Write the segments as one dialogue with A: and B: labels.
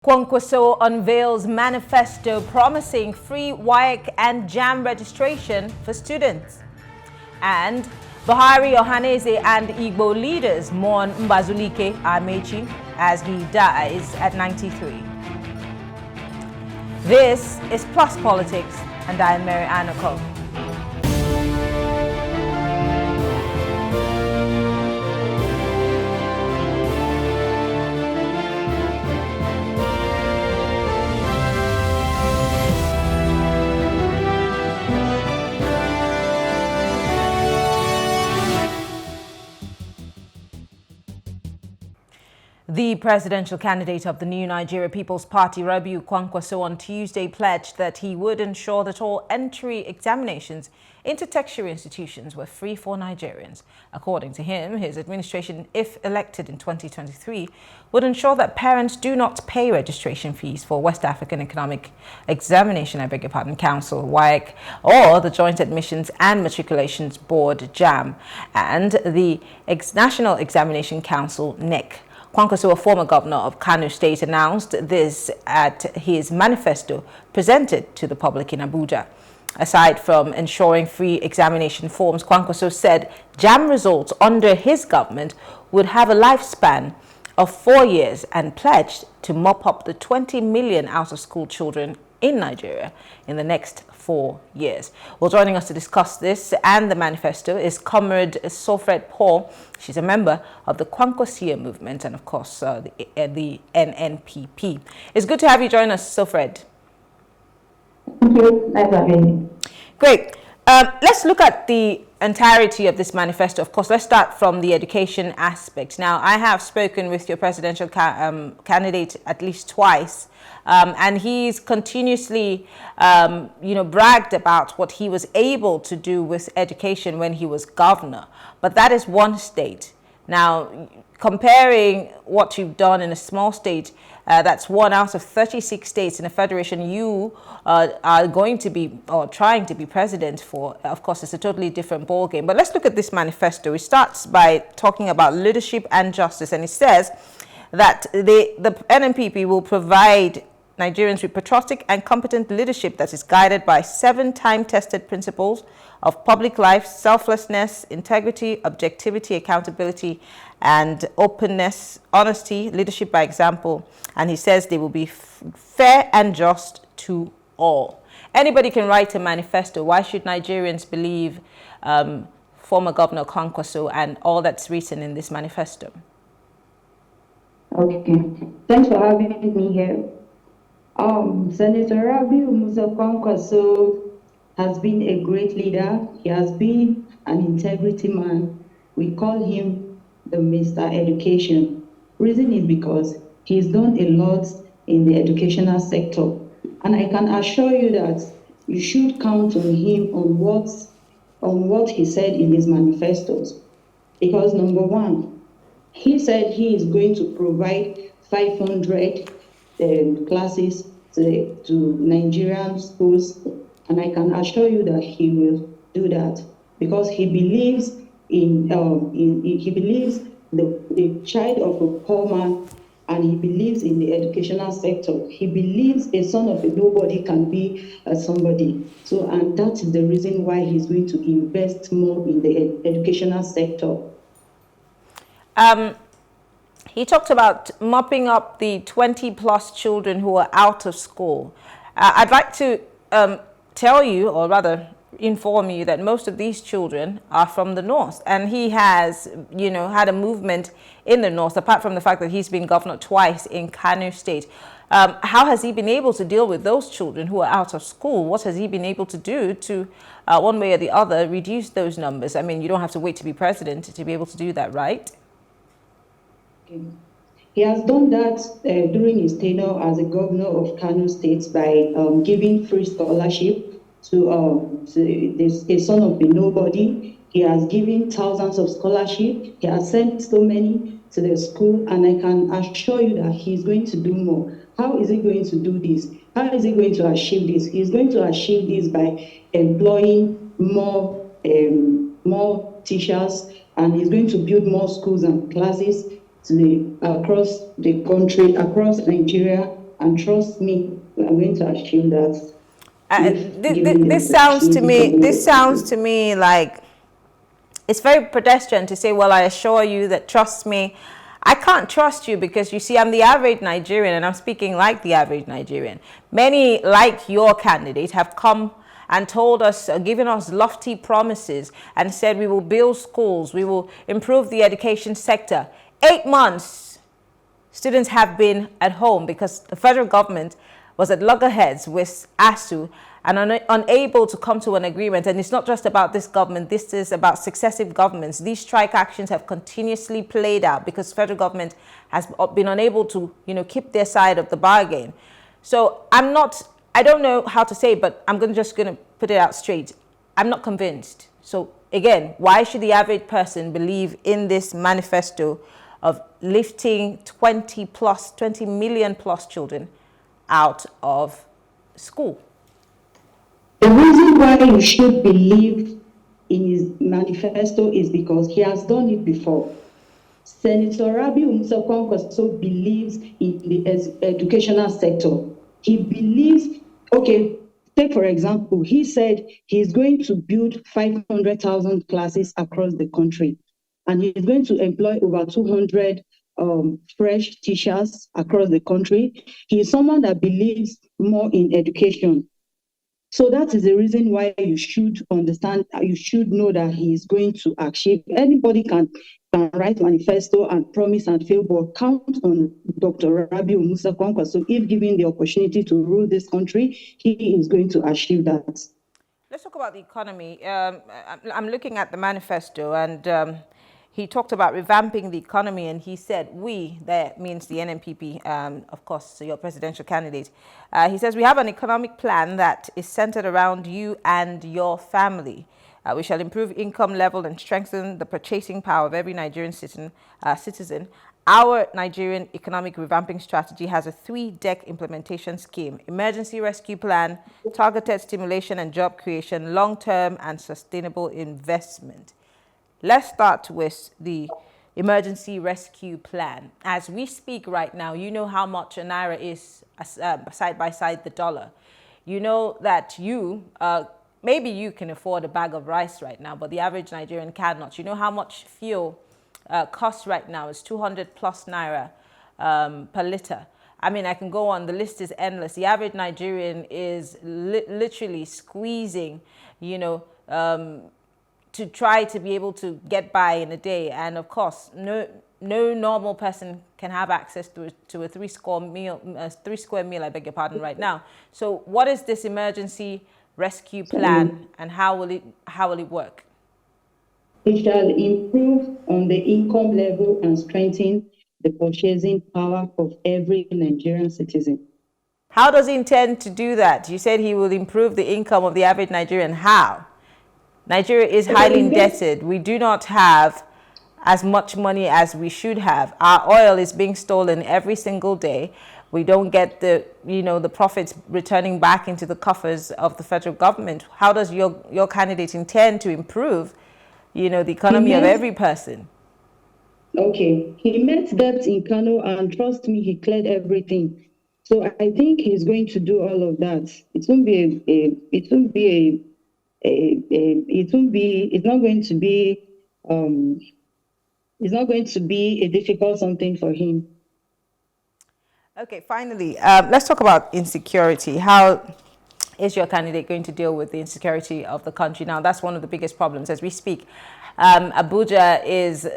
A: Kwankwaso unveils manifesto promising free WAEC and JAMB registration for students. And Buhari, Ohanaeze and Igbo leaders mourn Mbazulike Amechi as he dies at 93. This is Plus Politics, and I am Mary Anako. The presidential candidate of the new Nigeria People's Party, Rabiu Kwankwaso, on Tuesday pledged that he would ensure that all entry examinations into tertiary institutions were free for Nigerians. According to him, his administration, if elected in 2023, would ensure that parents do not pay registration fees for West African Economic Examination, Council, WAEC, or the Joint Admissions and Matriculation Board, JAMB, and the National Examination Council, NEC. Kwankwaso, a former governor of Kano State, announced this at his manifesto presented to the public in Abuja. Aside from ensuring free examination forms, Kwankwaso said JAMB results under his government would have a lifespan of 4 years and pledged to mop up the 20 million out-of-school children in Nigeria in the next 4 years. Well, joining us to discuss this and the manifesto is Comrade Sofred Paul. She's a member of the Kwankwasiyya Movement and, of course, the NNPP. It's good to have you join us, Sofred.
B: Thank you. Nice having you.
A: Great. Let's look at the entirety of this manifesto. Of course, let's start from the education aspect. Now, I have spoken with your presidential candidate at least twice, and he's continuously, bragged about what he was able to do with education when he was governor. But that is one state. Now, comparing what you've done in a small state, that's 1 out of 36 states in a federation you are going to be or trying to be president for. Of course, it's a totally different ballgame. But let's look at this manifesto. It starts by talking about leadership and justice. And it says that the NNPP will provide Nigerians with patriotic and competent leadership that is guided by 7 time-tested principles of public life, selflessness, integrity, objectivity, accountability, and openness, honesty, leadership by example. And he says they will be fair and just to all. Anybody can write a manifesto. Why should Nigerians believe former Governor Kwankwaso and all that's written in this manifesto?
B: Okay. Thanks for having me here. Senator Rabiu Kwankwaso has been a great leader. He has been an integrity man. We call him the Mr. Education. Reason is because he's done a lot in the educational sector. And I can assure you that you should count on him on what he said in his manifestos. Because number one, he said he is going to provide 500 classes to Nigerian schools, and I can assure you that he will do that because he believes he believes the child of a poor man, and he believes in the educational sector. He believes a son of a nobody can be somebody. So, and that is the reason why he's going to invest more in the educational sector.
A: He talked about mopping up the 20-plus children who are out of school. I'd like to tell you, or rather inform you, that most of these children are from the north. And he has, had a movement in the north, apart from the fact that he's been governor twice in Kano State. How has he been able to deal with those children who are out of school? What has he been able to do to, one way or the other, reduce those numbers? I mean, you don't have to wait to be president to be able to do that, right?
B: He has done that during his tenure as a governor of Kano State by giving free scholarship to a son of a nobody. He has given thousands of scholarships. He has sent so many to the school, and I can assure you that he's going to do more. How is he going to do this? How is he going to achieve this? He's going to achieve this by employing more teachers, and he's going to build more schools and classes across the country, across Nigeria, And trust me, I'm going to achieve that.
A: This sounds to me. This sounds to me like it's very pedestrian to say, well, I assure you that, trust me. I can't trust you because, you see, I'm the average Nigerian and I'm speaking like the average Nigerian. Many, like your candidate, have come and told us, given us lofty promises and said we will build schools, we will improve the education sector. 8 months, students have been at home because the federal government was at loggerheads with ASU and unable to come to an agreement. And it's not just about this government, this is about successive governments. These strike actions have continuously played out because federal government has been unable to, keep their side of the bargain. So I don't know how to say, but I'm just going to put it out straight. I'm not convinced. So again, why should the average person believe in this manifesto of lifting 20 million plus children out of school?
B: The reason why you should believe in his manifesto is because he has done it before. Senator Rabiu Kwankwaso believes in the educational sector. He believes, okay, take for example, he said he's going to build 500,000 classes across the country, and he's going to employ over 200 fresh teachers across the country. He is someone that believes more in education. So that is the reason why you should understand, you should know that he is going to achieve. Anybody can write manifesto and promise and fail, but count on Dr. Rabiu Kwankwaso. So if given the opportunity to rule this country, he is going to achieve that.
A: Let's talk about the economy. I'm looking at the manifesto, and he talked about revamping the economy, and he said, we, that means the NNPP, of course, so your presidential candidate. He says, we have an economic plan that is centered around you and your family. We shall improve income level and strengthen the purchasing power of every Nigerian citizen. Our Nigerian economic revamping strategy has a 3-deck implementation scheme: emergency rescue plan, targeted stimulation and job creation, long-term and sustainable investment. Let's start with the emergency rescue plan. As we speak right now, you know how much a naira is side by side the dollar. You know that maybe you can afford a bag of rice right now, but the average Nigerian cannot. You know how much fuel costs right now is 200 plus naira per liter. I mean, I can go on. The list is endless. The average Nigerian is literally squeezing, to try to be able to get by in a day. And of course, no normal person can have access to a 3 square meal, I beg your pardon, right now. So what is this emergency rescue plan, and how will it work?
B: It shall improve on the income level and strengthen the purchasing power of every Nigerian citizen.
A: How does he intend to do that? You said he will improve the income of the average Nigerian. How? Nigeria is highly indebted. We do not have as much money as we should have. Our oil is being stolen every single day. We don't get the profits returning back into the coffers of the federal government. How does your candidate intend to improve, the economy of every person?
B: Okay, he met debt in Kano, and trust me, he cleared everything. So I think he's going to do all of that. It's not going to be a difficult something for him.
A: Okay, finally, let's talk about insecurity. How is your candidate going to deal with the insecurity of the country? Now, that's one of the biggest problems as we speak. Abuja is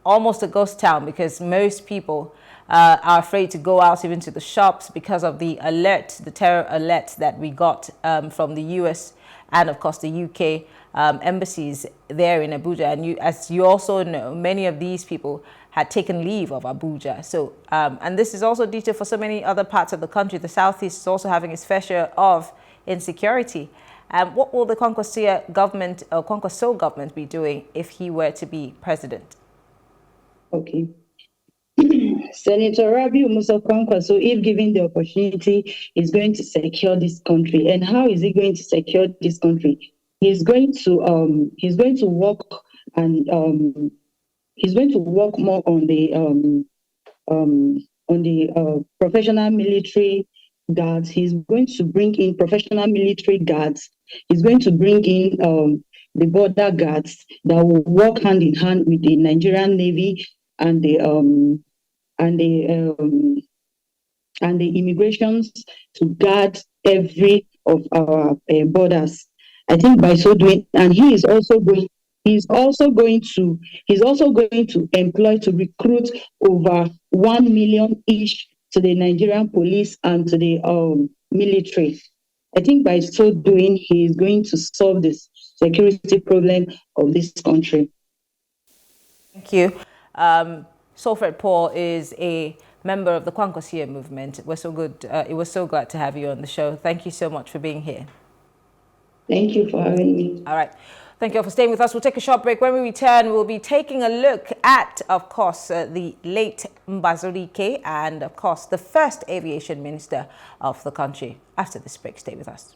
A: almost a ghost town because most people are afraid to go out even to the shops because of the terror alert that we got from the US and, of course, the UK embassies there in Abuja. And as you also know, many of these people had taken leave of Abuja. So, and this is also detailed for so many other parts of the country. The Southeast is also having its fair share of insecurity. What will the Kwankwasiyya government, or Kwankwaso government, be doing if he were to be president?
B: Okay. Senator Rabiu Kwankwaso, if given the opportunity, is going to secure this country. And how is he going to secure this country? He's going to work he's going to work more on professional military guards. He's going to bring in professional military guards. He's going to bring in the border guards that will work hand in hand with the Nigerian Navy and and the the immigrations to guard every of our borders. I think by so doing, and he's also going to employ to recruit over 1 million each to the Nigerian police and to the military. I think by so doing, he is going to solve this security problem of this country.
A: Thank you. Sofred Paul is a member of the Kwankwasiyya Movement. It was so good. It was so glad to have you on the show. Thank you so much for being here.
B: Thank you for having me.
A: All right. Thank you all for staying with us. We'll take a short break. When we return, we'll be taking a look at, of course, the late Mbazurike and, of course, the first aviation minister of the country. After this break, stay with us.